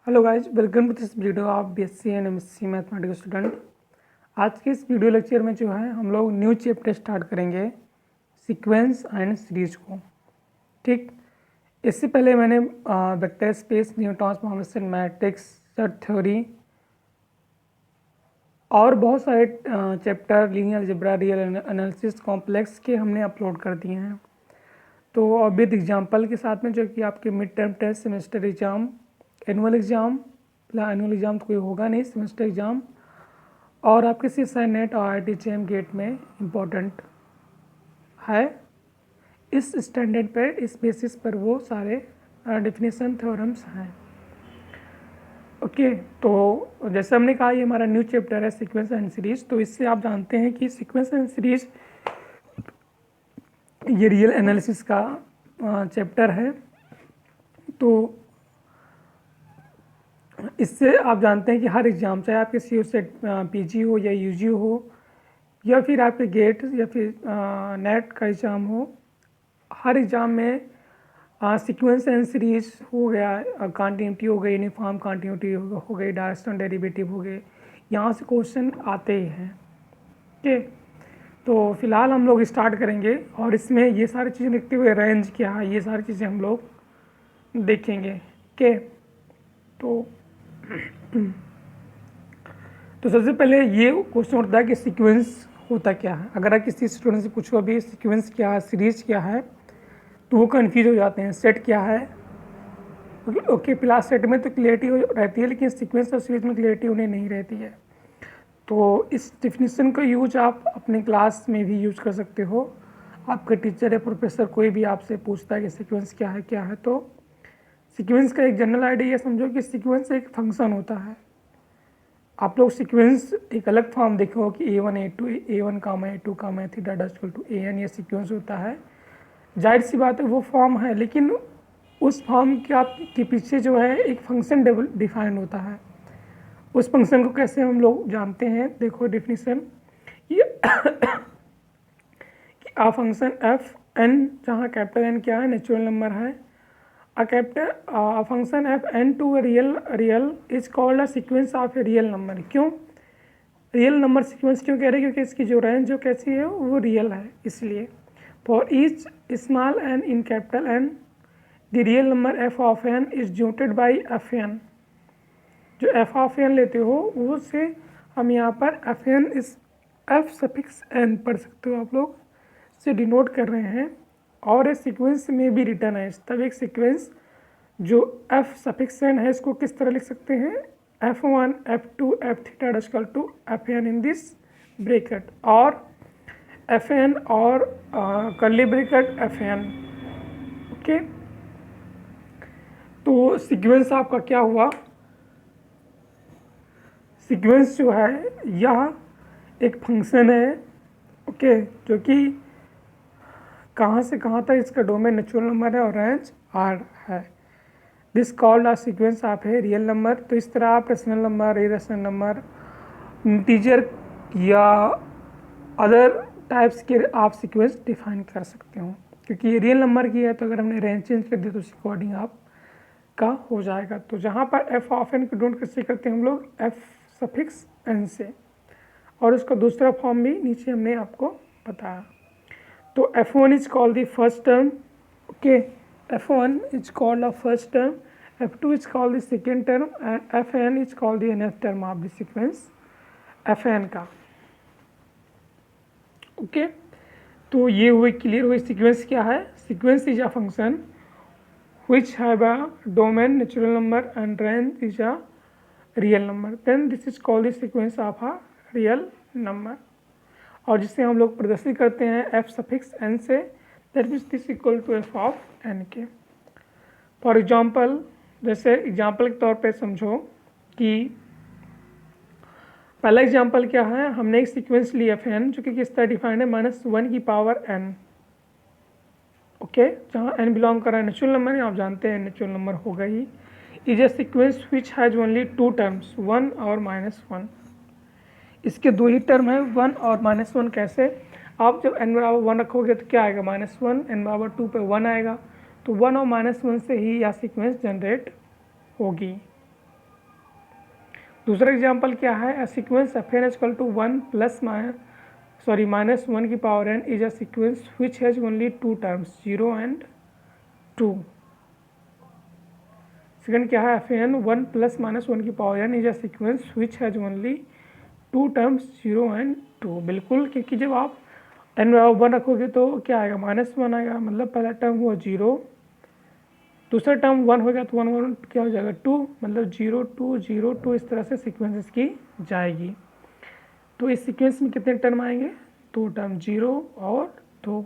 Hello guys, welcome to this video of BSc and MSc mathematics student. आज के इस video lecture में जो है हम लोग न्यू चैप्टर स्टार्ट करेंगे सीक्वेंस एंड सीरीज को। ठीक, इससे पहले मैंने vector space, new transformation, matrix, set theory और बहुत सारे chapter linear algebra, real analysis, complex के हमने अपलोड कर दिए हैं। तो विद एग्जाम्पल के साथ में जो कि आपके mid term test, semester exam, annual exam, annual exam तो कोई होगा नहीं, सेमेस्टर एग्ज़ाम और आपके CSI नेट और IIT JEM गेट में इम्पोर्टेंट है। इस स्टैंडर्ड पर, इस बेसिस पर वो सारे डेफिनेशन थ्योरम्स हैं। ओके, तो जैसे हमने कहा ये हमारा न्यू चैप्टर है सीक्वेंस एंड सीरीज। तो इससे आप जानते हैं कि सीक्वेंस एंड सीरीज ये रियल एनालिसिस का चैप्टर है। तो इससे आप जानते हैं कि हर एग्ज़ाम, चाहे आपके CU सेट PG हो या UG हो या फिर आपके गेट या फिर नेट का एग्ज़ाम हो, हर एग्ज़ाम में सीक्वेंस एंड सीरीज हो गया, कंटिन्यूटी हो गई, यूनिफॉर्म कंटिन्यूटी हो गई, डायरेक्शनल डेरिवेटिव हो गए, यहाँ से क्वेश्चन आते ही हैं। ओके, तो फिलहाल हम लोग स्टार्ट करेंगे और इसमें ये सारी चीज़ें लिखते हुए रेंज क्या है, ये सारी चीज़ें हम लोग देखेंगे। ओके, तो सबसे पहले ये क्वेश्चन उठता है कि सीक्वेंस होता क्या है। अगर आप किसी स्टूडेंट से पूछो अभी सीक्वेंस क्या है, सीरीज क्या है, तो वो कंफ्यूज हो जाते हैं। सेट क्या है, ओके, क्लास सेट में तो क्लियरिटी रहती है, लेकिन सीक्वेंस और सीरीज में क्लियरिटी उन्हें नहीं रहती है। तो इस डेफिनेशन का यूज आप अपने क्लास में भी यूज कर सकते हो। आपका टीचर या प्रोफेसर कोई भी आपसे पूछता है कि सीक्वेंस क्या है, तो सीक्वेंस का एक जनरल आइडिया ये समझो कि सीक्वेंस एक फंक्शन होता है। आप लोग सीक्वेंस एक अलग फॉर्म देखो कि A1 A2 A1 comma A2 comma theta dash two AN, ये सीक्वेंस होता है। जाहिर सी बात है वो फॉर्म है, लेकिन उस फॉर्म के पीछे जो है एक फंक्शन डिफाइंड होता है। उस फंक्शन को कैसे हम लोग जानते हैं, देखो डेफिनेशन ये कि आ फंक्शन Fn, जहाँ कैपिटल N क्या है, नेचुरल नंबर है। A function f n to a real is called a sequence of a real number। क्यों रियल नंबर सीक्वेंस क्यों कह रहे हैं? क्योंकि इसकी जो रेंज जो कैसी है वो रियल है, इसलिए। For each small n in capital N the real number f of n is denoted by Fn। जो f ऑफ n लेते हो वो से हम यहाँ पर Fn इस f सफिक्स n पढ़ सकते हो, आप लोग से डिनोट कर रहे हैं। और इस सीक्वेंस में भी रिटर्न है, तब एक सीक्वेंस जो f सफिक्स n है इसको किस तरह लिख सकते हैं, F1 F2 F थीटा डैशकल to Fn in this bracket, और Fn और कर्ली ब्रैकेट Fn। ओके, तो सीक्वेंस आपका क्या हुआ, सीक्वेंस जो है यह एक फंक्शन है, ओके, जो कि कहाँ से कहाँ तक इसका डोमेन नेचुरल नंबर है और रेंज R है। This called a sequence of है रियल नंबर। तो इस तरह आप rational number, irrational number, integer या अदर टाइप्स के आप सीक्वेंस डिफाइन कर सकते हो। क्योंकि ये रियल नंबर की है तो अगर हमने रेंज चेंज कर दी तो उसके अकॉर्डिंग आप का हो जाएगा। तो जहाँ पर f ऑफ n को डोंट कैसे करते हैं हम लोग, f सफिक्स n से, और उसका दूसरा फॉर्म भी नीचे हमने आपको बताया। तो F1 is called the first term, okay, F1 is called the first term, F2 is called the second term and Fn is called the nth term of the sequence Fn का। Okay, तो ये हुई clear हुई sequence क्या है। Sequence is a function which have a domain natural number and range is a real number, then this is called the sequence of a real number। और जिसे हम लोग प्रदर्शित करते हैं f सफिक्स n से, that means this equal to f of n के। For example, जैसे एग्जाम्पल के तौर पे समझो कि पहला एग्जाम्पल क्या है, हमने एक सीक्वेंस ली Fn जो कि किस तरह डिफाइंड है, -1 की पावर n, ओके, जहाँ n बिलोंग कर रहा है नेचुरल नंबर है, आप जानते हैं नेचुरल नंबर होगा ही। Is a sequence which has only 2 terms, 1 और -1। इसके दो ही टर्म है, 1 और -1। कैसे, आप जब n बराबर 1 रखोगे तो क्या आएगा, -1, n बराबर 2 पे 1 आएगा, तो 1 और -1 से ही यह सीक्वेंस जनरेट होगी। दूसरा एग्जांपल क्या है, a sequence F N equal to 1 plus minus 1 की power n is a sequence which has only two terms 0 and 2। Second क्या है, एफ एन 1 प्लस माइनस 1 की power n is a sequence which has only two terms 0 and 2। बिल्कुल, क्योंकि जब आप n बराबर 1 रखोगे तो क्या आएगा, -1 आएगा, मतलब पहला टर्म हुआ 0, दूसरा टर्म 1 हो गया तो 1 1 क्या हो जाएगा 2, मतलब 0 2 0 2, इस तरह से सीक्वेंस की जाएगी। तो इस सीक्वेंस में कितने टर्म आएंगे, 2 टर्म, 0 और 2।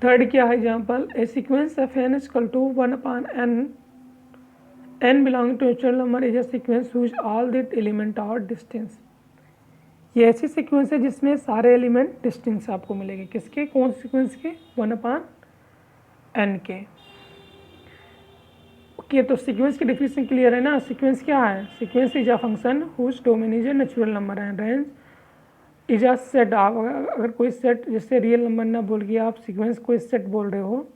थर्ड क्या है example, a sequence F N equal to 1/n, n belonging to natural number is a sequence which all the element are distance. ये ऐसी सीक्वेंस है जिसमें सारे एलिमेंट डिस्टेंस आपको मिलेंगे, किसके, कौन से सीक्वेंस के, 1/n के। ओके, तो सीक्वेंस की डिफिनेशन क्लियर है ना। सीक्वेंस क्या है, sequence is a function whose domain is a natural number and range is a set. आप अगर कोई सेट, जैसे रियल नंबर ना बोल के आप सीक्वेंस कोई सेट बोल रहे हो,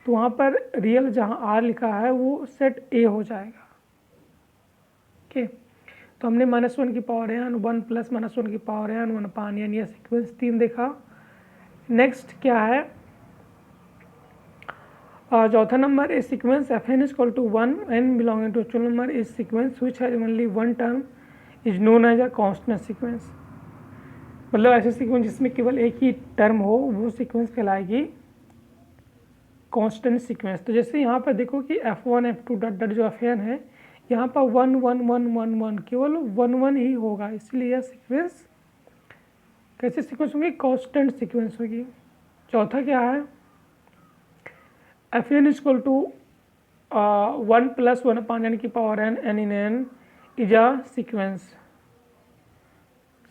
तो वहाँ पर रियल जहाँ आर लिखा है वो सेट ए हो जाएगा। ओके, तो हमने -1 की पावर n, 1 प्लस -1 की पावर n, 1/n, ये सीक्वेंस 3 देखा। नेक्स्ट क्या है, चौथा number, a sequence F N equal to 1 n belonging to natural number is sequence which has only one term is known as a constant sequence. मतलब ऐसे sequence जिसमें केवल एक ही टर्म हो वो सीक्वेंस कहलाएगी कांस्टेंट सीक्वेंस। तो जैसे यहाँ पर देखो कि f1 f2 डॉट डॉट जो एफ एन है, यहाँ पर 1 1 1 1 1 केवल 1 1 ही होगा, इसलिए यह सीक्वेंस कैसे सीक्वेंस होगी, कांस्टेंट सीक्वेंस होगी। चौथा क्या है, F N equal to 1 plus 1/n की power n, n in n is a sequence.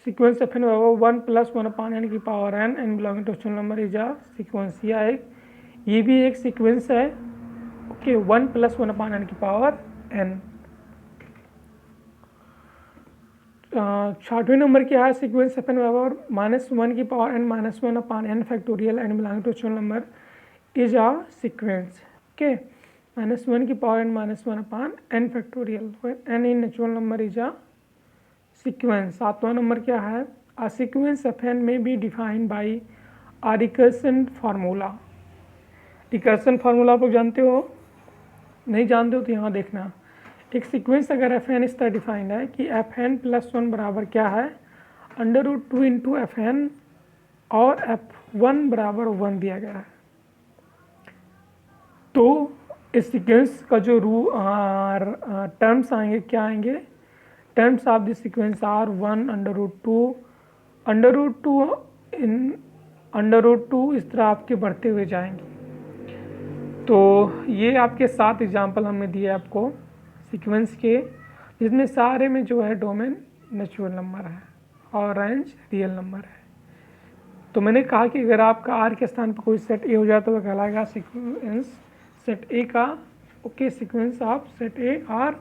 Sequence F N 1 plus 1/n की power n, n belonging to natural number is a sequence. ये भी एक sequence है। ओके, 1 प्लस 1/n की power n। छठवें number क्या है, सीक्वेंस एफ एन -1 की power n -1/n factorial and belonging to natural number is a sequence. Okay, -1 की power n -1/n factorial, n in natural number is a sequence. सातवां नंबर क्या है, अ सीक्वेंस एफ एन में be defined by a recursion formula. Recursion formula आप लोग जानते हो, नहीं जानते हो तो यहाँ देखना। एक सीक्वेंस अगर एफ एन इस तरह डिफाइंड है कि एफ एन प्लस 1 बराबर क्या है, √2 इंटू एफ एन, और f1 बराबर 1 दिया गया है। तो इस सीक्वेंस का जो टर्म्स आएंगे, क्या आएंगे, terms of this sequence are 1 √2 in √2, इस तरह आपके बढ़ते हुए जाएंगे। तो ये आपके 7 एग्जाम्पल हमने दिए आपको सीक्वेंस के, जिसमें सारे में जो है डोमेन नेचुरल नंबर है और रेंज रियल नंबर है। तो मैंने कहा कि अगर आपका आर के स्थान पर कोई सेट ए हो जाए तो वह कहलाएगा सीक्वेंस सेट ए का। Okay, sequence of set A R,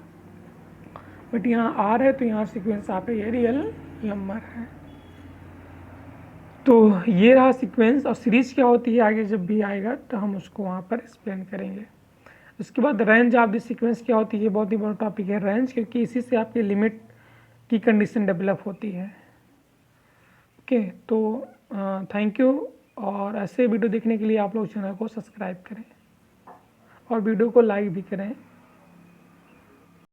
but यहाँ आर है तो यहाँ सीक्वेंस आप ये रियल नंबर है। तो ये रहा सीक्वेंस, और सीरीज क्या होती है आगे जब भी आएगा तो हम उसको वहाँ पर एक्सप्लेन करेंगे। उसके बाद रेंज ऑफ द सीक्वेंस क्या होती है, बहुत ही बड़ा टॉपिक है रेंज, क्योंकि इसी से आपकी लिमिट की कंडीशन डेवलप होती है। ओके, तो थैंक यू, और ऐसे वीडियो देखने के लिए आप लोग चैनल को सब्सक्राइब करें और वीडियो को लाइक भी करें।